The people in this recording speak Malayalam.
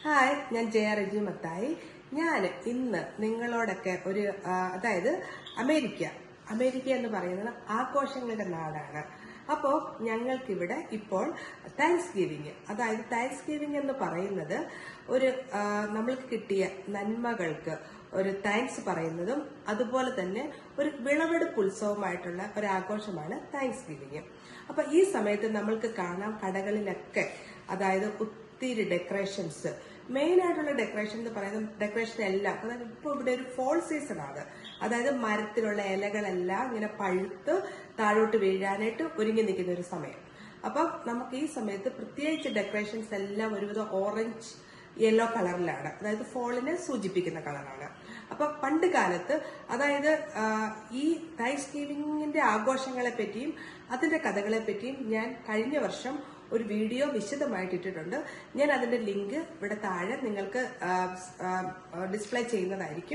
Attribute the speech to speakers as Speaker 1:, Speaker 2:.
Speaker 1: ഹായ്, ഞാൻ ജയ റെജി മത്തായി. ഞാൻ ഇന്ന് നിങ്ങളോടൊക്കെ അതായത് അമേരിക്ക എന്ന് പറയുന്നത് ആഘോഷങ്ങളുടെ നാടാണ്. അപ്പോൾ ഞങ്ങൾക്കിവിടെ ഇപ്പോൾ താങ്ക്സ് ഗിവിങ് എന്ന് പറയുന്നത് നമ്മൾക്ക് കിട്ടിയ നന്മകൾക്ക് ഒരു താങ്ക്സ് പറയുന്നതും അതുപോലെ തന്നെ ഒരു വിളവെടുപ്പ് ഉത്സവമായിട്ടുള്ള ഒരു ആഘോഷമാണ് താങ്ക്സ് ഗിവിങ്. അപ്പൊ ഈ സമയത്ത് നമ്മൾക്ക് കാണാം കടകളിലൊക്കെ, അതായത് ഒത്തിരി ഡെക്കറേഷൻസ്, മെയിൻ ആയിട്ടുള്ള ഡെക്കറേഷൻ എന്ന് പറയുന്നത് ഡെക്കറേഷൻ എല്ലാം, അതായത് ഇപ്പൊ ഇവിടെ ഒരു ഫോൾ സീസൺ ആണ്. അതായത് മരത്തിലുള്ള ഇലകളെല്ലാം ഇങ്ങനെ പഴുത്ത് താഴോട്ട് വീഴാനായിട്ട് ഒരുങ്ങി നിൽക്കുന്ന ഒരു സമയം. അപ്പം നമുക്ക് ഈ സമയത്ത് പ്രത്യേകിച്ച് ഡെക്കറേഷൻസ് എല്ലാം ഒരുവിധം ഓറഞ്ച് യെല്ലോ കളറിലാണ്, അതായത് ഫോളിനെ സൂചിപ്പിക്കുന്ന കളറാണ്. അപ്പൊ പണ്ട് കാലത്ത്, അതായത് ഈ താങ്ക്സ് ഗിവിങ്ങിന്റെ ആഘോഷങ്ങളെ പറ്റിയും അതിന്റെ കഥകളെ പറ്റിയും ഞാൻ കഴിഞ്ഞ വർഷം ഒരു വീഡിയോ വിശദമായിട്ട് ഇട്ടിട്ടുണ്ട്. ഞാൻ അതിന്റെ ലിങ്ക് ഇവിടെ താഴെ നിങ്ങൾക്ക് ഡിസ്പ്ലേ ചെയ്യുന്നതായിരിക്കും.